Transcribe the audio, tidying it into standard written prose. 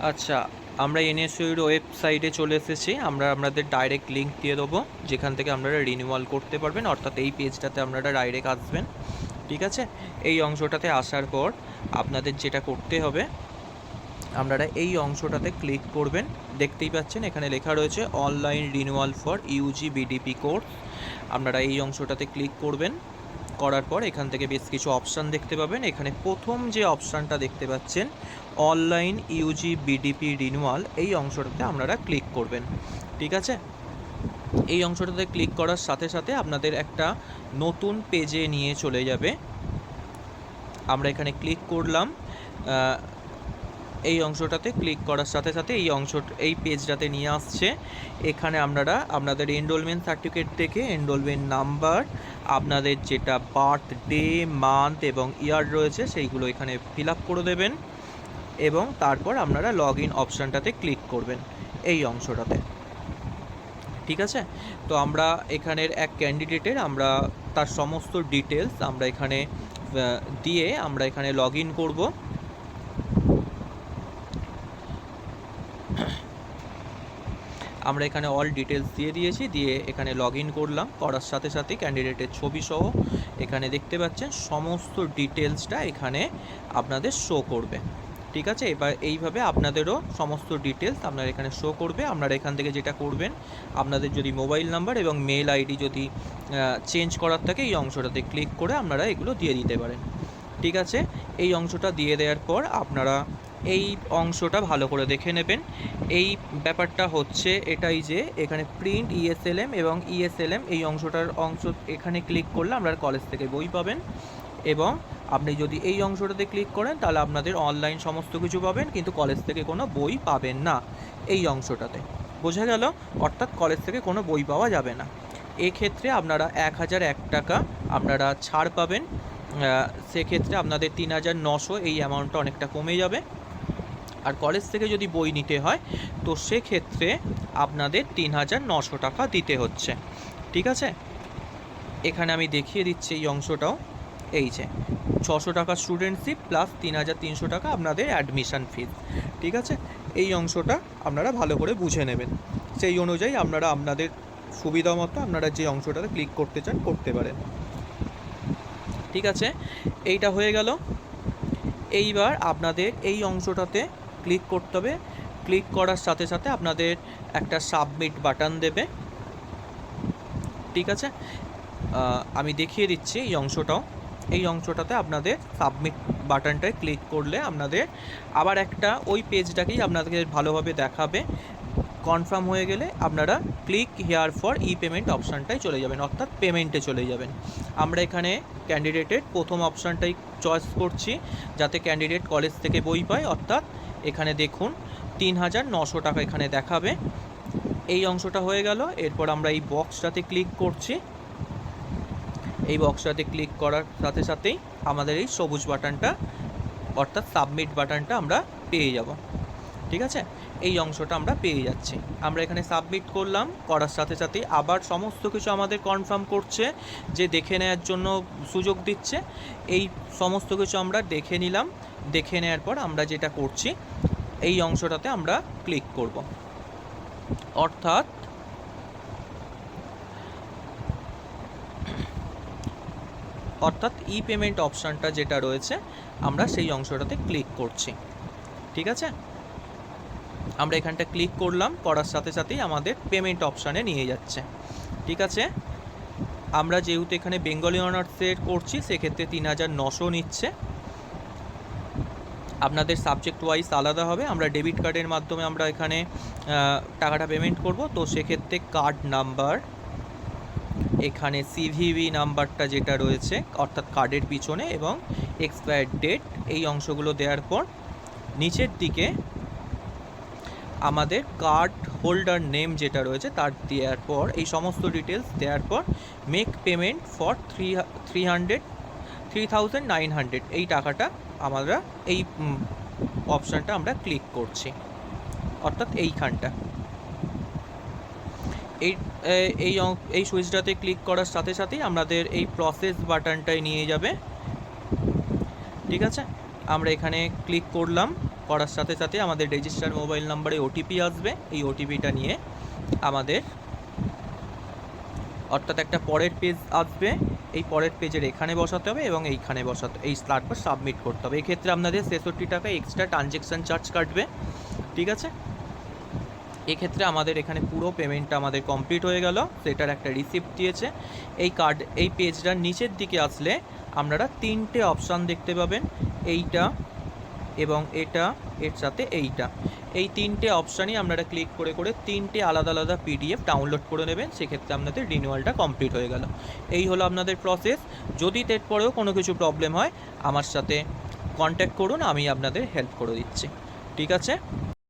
আচ্ছা, আমরা এনএসইউর ওয়েবসাইটে চলে এসেছি। আমরা আপনাদের ডাইরেক্ট লিঙ্ক দিয়ে দেবো, যেখান থেকে আপনারা রিনিউয়াল করতে পারবেন। অর্থাৎ এই পেজটাতে আপনারা ডাইরেক্ট আসবেন, ঠিক আছে? এই অংশটাতে আসার পর আপনাদের যেটা করতে হবে, আপনারা এই অংশটাতে ক্লিক করবেন। দেখতেই পাচ্ছেন এখানে লেখা রয়েছে online renewal for UG BDP course. আপনারা এই অংশটাতে ক্লিক করবেন। করার পর এখান থেকে বেশ কিছু অপশান দেখতে পাবেন। এখানে প্রথম যে অপশানটা দেখতে পাচ্ছেন অনলাইন ইউজি বিডিপি রিনিউয়াল, এই অংশটাতে আপনারা ক্লিক করবেন, ঠিক আছে? এই অংশটাতে ক্লিক করার সাথে সাথে আপনাদের একটা নতুন পেজে নিয়ে চলে যাবে। আমরা এখানে ক্লিক করলাম। এই অংশটাতে ক্লিক করার সাথে সাথে এই পেজটাতে নিয়ে আসছে। এখানে আপনারা আপনাদের এনরোলমেন্ট সার্টিফিকেট থেকে এনরোলমেন্ট নাম্বার, আপনাদের যেটা বার্থডে, মান্থ এবং ইয়ার রয়েছে সেইগুলো এখানে ফিল আপ করে দেবেন এবং তারপর আপনারা লগ ইন অপশানটাতে ক্লিক করবেন এই অংশটাতে, ঠিক আছে? তো আমরা এখানের এক ক্যান্ডিডেটের আমরা তার সমস্ত ডিটেলস আমরা এখানে দিয়ে আমরা এখানে লগ ইন করবো। আমরা এখানে অল ডিটেলস দিয়ে দিয়েছি, দিয়ে এখানে লগ ইন করলাম। করার সাথে সাথে ক্যান্ডিডেটের ছবি সহ এখানে দেখতে পাচ্ছেন সমস্ত ডিটেলসটা এখানে আপনাদের শো করবে, ঠিক আছে? এবার এইভাবে আপনাদেরও সমস্ত ডিটেলস আপনার এখানে শো করবে। আপনারা এখান থেকে যেটা করবেন, আপনাদের যদি মোবাইল নাম্বার এবং মেল আইডি যদি চেঞ্জ করার থাকে, এই অংশটাতে ক্লিক করে আপনারা এগুলো দিয়ে দিতে পারেন, ঠিক আছে? এই অংশটা দিয়ে দেওয়ার পর আপনারা এই অংশটা ভালো করে দেখে নেবেন। এই ব্যাপারটা হচ্ছে এটাই যে এখানে প্রিন্ট ইএসএলএম এবং ইএসএলএম এই অংশ এখানে ক্লিক করলে আপনারা কলেজ থেকে বই পাবেন, এবং আপনি যদি এই অংশটাতে ক্লিক করেন তাহলে আপনাদের অনলাইন সমস্ত কিছু পাবেন, কিন্তু কলেজ থেকে কোনো বই পাবেন না এই অংশটাতে। বোঝা গেল? অর্থাৎ কলেজ থেকে কোনো বই পাওয়া যাবে না। এক্ষেত্রে আপনারা 1001 টাকা আপনারা ছাড় পাবেন। সেক্ষেত্রে আপনাদের 3900 এই অ্যামাউন্টটা অনেকটা কমে যাবে। আর কলেজ থেকে যদি বই নিতে হয় তো সেক্ষেত্রে আপনাদের 3900 টাকা দিতে হচ্ছে, ঠিক আছে? এখানে আমি দেখিয়ে দিচ্ছি এই অংশটাও। এই যে 600 টাকা স্টুডেন্টশিপ প্লাস 3300 টাকা আপনাদের অ্যাডমিশান ফিস, ঠিক আছে? এই অংশটা আপনারা ভালো করে বুঝে নেবেন। সেই অনুযায়ী আপনারা আপনাদের সুবিধা মতো আপনারা যে অংশটাতে ক্লিক করতে চান করতে পারেন, ঠিক আছে? এইটা হয়ে গেল। এইবার আপনাদের এই অংশটাতে ক্লিক করতে হবে। ক্লিক করার সাথে সাথে আপনাদের একটা সাবমিট বাটন দেবে, ঠিক আছে? আমি দেখিয়ে দিচ্ছি এই অংশটাও। এই অংশটাতে আপনাদের সাবমিট বাটনটায় ক্লিক করলে আপনাদের আবার একটা ওই পেজটাকেই আপনাদের ভালোভাবে দেখাবে। কনফার্ম হয়ে গেলে আপনারা click here for e payment অপশানটায় চলে যাবেন, অর্থাৎ পেমেন্টে চলে যাবেন। আমরা এখানে ক্যান্ডিডেটের প্রথম অপশানটাই চয়েস করছি, যাতে ক্যান্ডিডেট কলেজ থেকে বই পায়। অর্থাৎ এখানে দেখুন 3900 টাকা এখানে দেখাবে। এই অংশটা হয়ে গেল। এরপর আমরা এই বক্সটাতে ক্লিক করছি। এই বক্সটাতে ক্লিক করার সাথে সাথেই আমাদের এই সবুজ বাটনটা অর্থাৎ সাবমিট বাটনটা আমরা পেয়ে যাব, ঠিক আছে? এই অংশটা আমরা পেয়ে যাচ্ছি। আমরা এখানে সাবমিট করলাম, করার সাথে সাথেই আবার সমস্ত কিছু আমাদের কনফার্ম করছে, যে দেখে নেওয়ার জন্য সুযোগ দিচ্ছে। এই সমস্ত কিছু আমরা দেখে নিলাম। দেখে নেওয়ার পর আমরা যেটা করছি, এই অংশটাতে আমরা ক্লিক করব। অর্থাৎ ই পেমেন্ট অপশানটা যেটা রয়েছে আমরা সেই অংশটাতে ক্লিক করছি, ঠিক আছে? আমরা এখানটা ক্লিক করলাম, করার সাথে সাথেই আমাদের পেমেন্ট অপশানে নিয়ে যাচ্ছে, ঠিক আছে? আমরা যেহেতু এখানে বেঙ্গলি অনার্সের করছি সেক্ষেত্রে 3900 নিচ্ছে। আপনাদের সাবজেক্ট ওয়াইজ আলাদা হবে। আমরা ডেবিট কার্ডের মাধ্যমে আমরা এখানে টাকাটা পেমেন্ট করব। তো সেক্ষেত্রে কার্ড নাম্বার, এখানে সিভিভি নাম্বারটা যেটা রয়েছে অর্থাৎ কার্ডের পিছনে, এবং এক্সপায়ার ডেট, এই অংশগুলো দেওয়ার পর নিচের দিকে আমাদের কার্ড হোল্ডার নেম যেটা রয়েছে তার দেওয়ার পর এই সমস্ত ডিটেলস দেওয়ার পর মেক পেমেন্ট ফর 3900 এই টাকাটা আমরা এই অপশানটা আমরা ক্লিক করছি, অর্থাৎ এইখানটা এই এই এই সুইচটাতে ক্লিক করার সাথে সাথেই আমাদের এই প্রসেস বাটনটায় নিয়ে যাবে, ঠিক আছে? আমরা এখানে ক্লিক করলাম। করার সাথে সাথে আমাদের রেজিস্টার মোবাইল নাম্বারে ওটিপি আসবে। এই ওটিপিটা নিয়ে আমাদের অর্থাৎ একটা পরের পেজ আসবে, এই পরের পেজের এখানে বসাতে হবে এবং এইখানে বসাতে, এই তারপর সাবমিট করতে হবে। এক্ষেত্রে আপনাদের 63 টাকা এক্সট্রা ট্রানজ্যাকশান চার্জ কাটবে, ঠিক আছে। এক্ষেত্রে আমাদের এখানে পুরো পেমেন্টটা আমাদের কমপ্লিট হয়ে গেল, সেটার একটা রিসিপ্ট দিয়েছে। এই পেজটার নিচের দিকে আসলে আপনারা 3টে অপশান দেখতে পাবেন, এইটা এবং এটা, এর সাথে এইটা। এই 3টে অপশানই আপনারা ক্লিক করে করে 3টে আলাদা আলাদা পিডিএফ ডাউনলোড করে নেবেন, সেক্ষেত্রে আপনাদের রিনিউয়ালটা কমপ্লিট হয়ে গেল। এই হলো আপনাদের প্রসেস। যদি এরপরেও কোনো কিছু প্রবলেম হয় আমার সাথে কন্ট্যাক্ট করুন, আমি আপনাদের হেল্প করে দিচ্ছি, ঠিক আছে।